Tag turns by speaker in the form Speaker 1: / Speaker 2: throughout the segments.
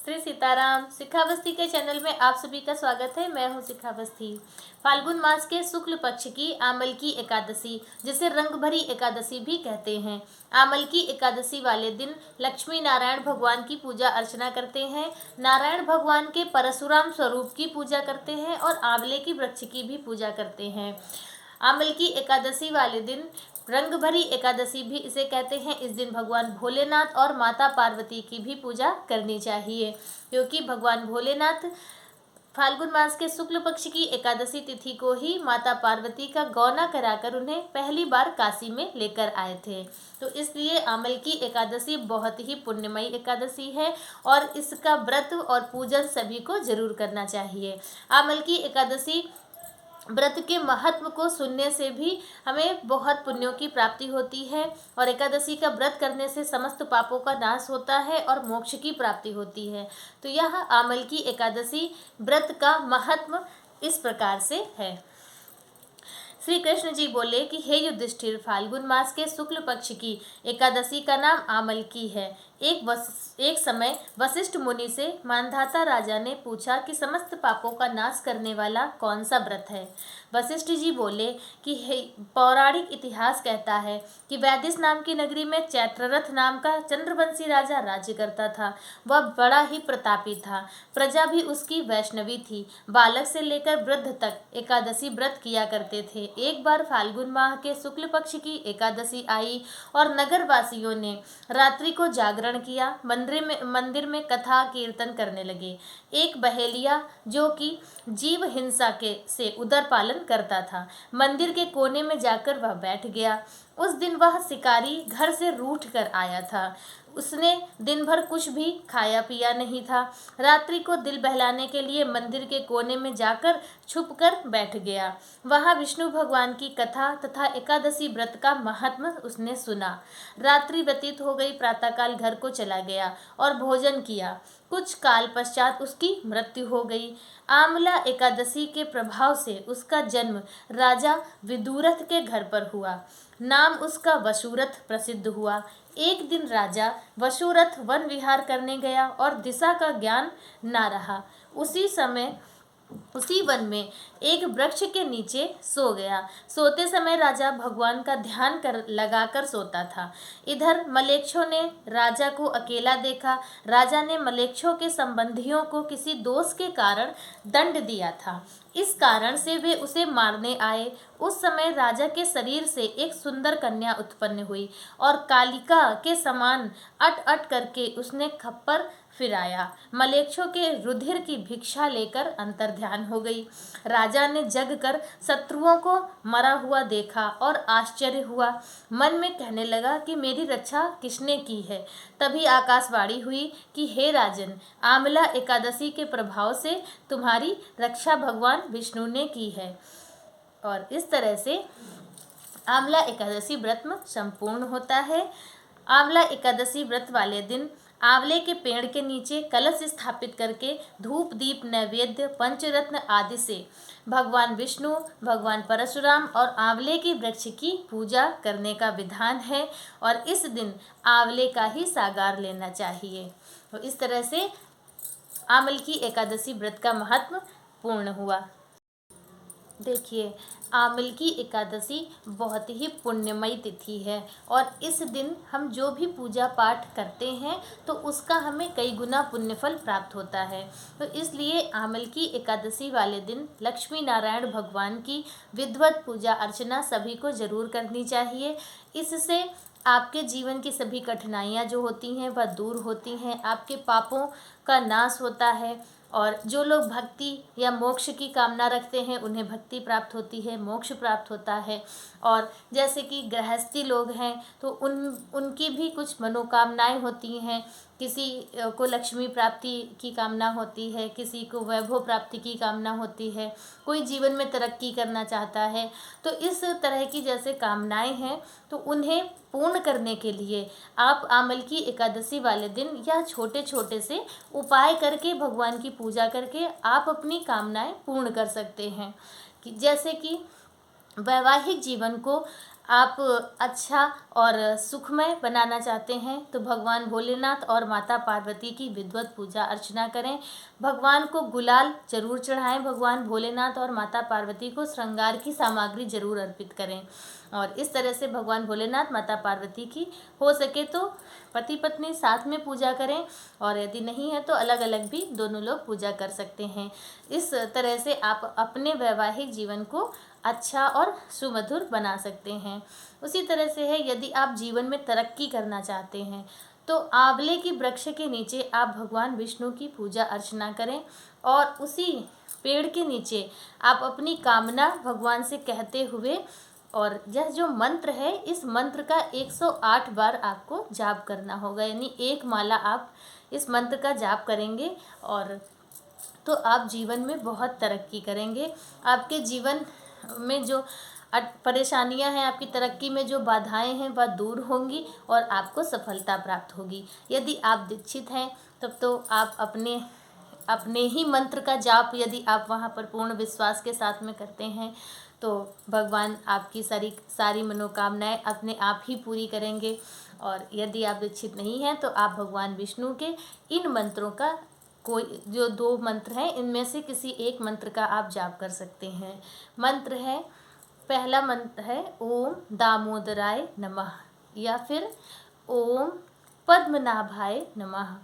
Speaker 1: श्री सीताराम। शिखावस्थी के चैनल में आप सभी का स्वागत है। मैं हूं शिखावस्थी। फाल्गुन मास के शुक्ल पक्ष की आमल की एकादशी, जिसे रंग भरी एकादशी भी कहते हैं, आमल की एकादशी वाले दिन लक्ष्मी नारायण भगवान की पूजा अर्चना करते हैं, नारायण भगवान के परशुराम स्वरूप की पूजा करते हैं और आंवले की वृक्ष की भी पूजा करते हैं। आमल की एकादशी वाले दिन रंग भरी एकादशी भी इसे कहते हैं। इस दिन भगवान भोलेनाथ और माता पार्वती की भी पूजा करनी चाहिए, क्योंकि भगवान भोलेनाथ फाल्गुन मास के शुक्ल पक्ष की एकादशी तिथि को ही माता पार्वती का गौना कराकर उन्हें पहली बार काशी में लेकर आए थे। तो इसलिए आमल की एकादशी बहुत ही पुण्यमयी एकादशी है और इसका व्रत और पूजन सभी को जरूर करना चाहिए। आमल की एकादशी व्रत के महत्व को सुनने से भी हमें बहुत पुण्यों की प्राप्ति होती है और एकादशी का व्रत करने से समस्त पापों का नाश होता है और मोक्ष की प्राप्ति होती है। तो यह आमल की एकादशी व्रत का महत्व इस प्रकार से है। श्री कृष्ण जी बोले कि हे युधिष्ठिर, फाल्गुन मास के शुक्ल पक्ष की एकादशी का नाम आमल की है। एक समय वशिष्ठ मुनि से मानधाता राजा ने पूछा कि समस्त पापों का नाश करने वाला कौन सा व्रत है। वशिष्ठ जी बोले कि पौराणिक इतिहास कहता है कि वैदिश नाम की नगरी में चैत्ररथ नाम का चंद्रवंशी राजा राज्य करता था। वह बड़ा ही प्रतापी था, प्रजा भी उसकी वैष्णवी थी। बालक से लेकर वृद्ध तक एकादशी व्रत किया करते थे। एक बार फाल्गुन माह के शुक्ल पक्ष की एकादशी आई और नगर वासियों ने रात्रि को जागरण किया। मंदिर में कथा कीर्तन करने लगे। एक बहेलिया, जो कि जीव हिंसा से उदर पालन करता था, मंदिर के कोने में जाकर वह बैठ गया। उस दिन वह शिकारी घर से रूठ कर आया था। उसने दिन भर कुछ भी खाया पिया नहीं था। रात्रि को दिल बहलाने के लिए मंदिर के कोने में जाकर छुपकर बैठ गया। वहाँ विष्णु भगवान की कथा तथा एकादशी व्रत का महात्म्य उसने सुना। रात्रि व्यतीत हो गई, प्रातःकाल घर को चला गया और भोजन किया। कुछ काल पश्चात उसकी मृत्यु हो गई। आमला एकादशी के प्रभाव से उसका जन्म राजा विदुरथ के घर पर हुआ। नाम उसका वशुरथ प्रसिद्ध हुआ। एक दिन राजा वशुरथ वन विहार करने गया और दिशा का ज्ञान ना रहा। उसी वन में एक वृक्ष के नीचे सो गया। सोते समय राजा भगवान का ध्यान लगाकर सोता था। इधर मलेच्छों ने राजा को अकेला देखा। राजा ने मलेच्छों के संबंधियों को किसी दोष के कारण दंड दिया था। इस कारण से वे उसे मारने आए। उस समय राजा के शरीर से एक सुंदर कन्या उत्पन्न हुई और कालिका के समान अट अट करके उसने खप्पर फिराया। मलेच्छों के रुधिर की भिक्षा लेकर अंतर्ध्यान हो गई। राजा ने जग कर शत्रुओं को मरा हुआ देखा और आश्चर्य हुआ। मन में कहने लगा कि मेरी रक्षा किसने की है। तभी आकाशवाणी हुई कि हे राजन, आमला एकादशी के प्रभाव से तुम्हारी रक्षा भगवान विष्णु ने की है। और इस तरह से आमला एकादशी व्रत संपूर्ण होता है। आमला एकादशी व्रत वाले दिन आंवले के पेड़ के नीचे कलश स्थापित करके धूप दीप नैवेद्य पंचरत्न आदि से भगवान विष्णु, भगवान परशुराम और आंवले की वृक्ष की पूजा करने का विधान है और इस दिन आंवले का ही सागार लेना चाहिए। तो इस तरह से आमल की एकादशी व्रत का महत्व पूर्ण हुआ। देखिए, आमल की एकादशी बहुत ही पुण्यमयी तिथि है और इस दिन हम जो भी पूजा पाठ करते हैं तो उसका हमें कई गुना पुण्यफल प्राप्त होता है। तो इसलिए आमल की एकादशी वाले दिन लक्ष्मी नारायण भगवान की विधिवत पूजा अर्चना सभी को जरूर करनी चाहिए। इससे आपके जीवन की सभी कठिनाइयाँ जो होती हैं वह दूर होती हैं, आपके पापों का नाश होता है और जो लोग भक्ति या मोक्ष की कामना रखते हैं उन्हें भक्ति प्राप्त होती है, मोक्ष प्राप्त होता है। और जैसे कि गृहस्थी लोग हैं तो उनकी भी कुछ मनोकामनाएं होती हैं। किसी को लक्ष्मी प्राप्ति की कामना होती है, किसी को वैभव प्राप्ति की कामना होती है, कोई जीवन में तरक्की करना चाहता है। तो इस तरह की जैसे कामनाएं हैं तो उन्हें पूर्ण करने के लिए आप आमल की एकादशी वाले दिन या छोटे छोटे से उपाय करके भगवान की पूजा करके आप अपनी कामनाएं पूर्ण कर सकते हैं। जैसे कि वैवाहिक जीवन को आप अच्छा और सुखमय बनाना चाहते हैं तो भगवान भोलेनाथ और माता पार्वती की विधिवत पूजा अर्चना करें। भगवान को गुलाल जरूर चढ़ाएं। भगवान भोलेनाथ और माता पार्वती को श्रृंगार की सामग्री जरूर अर्पित करें। और इस तरह से भगवान भोलेनाथ माता पार्वती की हो सके तो पति पत्नी साथ में पूजा करें, और यदि नहीं है तो अलग अलग भी दोनों लोग पूजा कर सकते हैं। इस तरह से आप अपने वैवाहिक जीवन को अच्छा और सुमधुर बना सकते हैं। उसी तरह से है, यदि आप जीवन में तरक्की करना चाहते हैं तो आंवले की वृक्ष के नीचे आप भगवान विष्णु की पूजा अर्चना करें, और उसी पेड़ के नीचे आप अपनी कामना भगवान से कहते हुए, और यह जो मंत्र है इस मंत्र का 108 बार आपको जाप करना होगा, यानी एक माला आप इस मंत्र का जाप करेंगे और तो आप जीवन में बहुत तरक्की करेंगे। आपके जीवन में जो परेशानियां हैं, आपकी तरक्की में जो बाधाएं हैं वह दूर होंगी और आपको सफलता प्राप्त होगी। यदि आप दीक्षित हैं तब तो आप अपने ही मंत्र का जाप यदि आप वहाँ पर पूर्ण विश्वास के साथ में करते हैं तो भगवान आपकी सारी मनोकामनाएं अपने आप ही पूरी करेंगे। और यदि आप दीक्षित नहीं हैं तो आप भगवान विष्णु के इन मंत्रों का कोई जो 2 मंत्र हैं इनमें से किसी एक मंत्र का आप जाप कर सकते हैं। मंत्र है, पहला मंत्र है ओम दामोदराय नमः, या फिर ओम पद्मनाभाय नमः।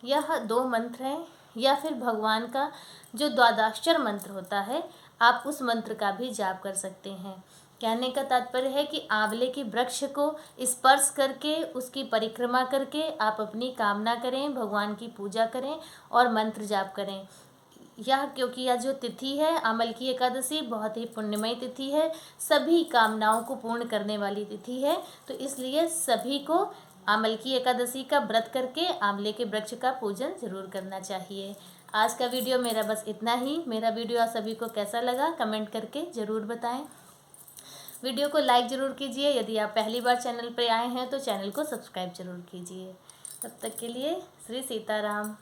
Speaker 1: यह 2 मंत्र हैं। या फिर भगवान का जो द्वादशाक्षर मंत्र होता है आप उस मंत्र का भी जाप कर सकते हैं। कहने का तात्पर्य है कि आंवले के वृक्ष को स्पर्श करके उसकी परिक्रमा करके आप अपनी कामना करें, भगवान की पूजा करें और मंत्र जाप करें। क्योंकि यह जो तिथि है आमल की एकादशी बहुत ही पुण्यमयी तिथि है, सभी कामनाओं को पूर्ण करने वाली तिथि है, तो इसलिए सभी को आमल की एकादशी का व्रत करके आंवले के वृक्ष का पूजन जरूर करना चाहिए। आज का वीडियो मेरा बस इतना ही। मेरा वीडियो आप सभी को कैसा लगा कमेंट करके ज़रूर बताएं। वीडियो को लाइक ज़रूर कीजिए। यदि आप पहली बार चैनल पर आए हैं तो चैनल को सब्सक्राइब जरूर कीजिए। तब तक के लिए श्री सीताराम।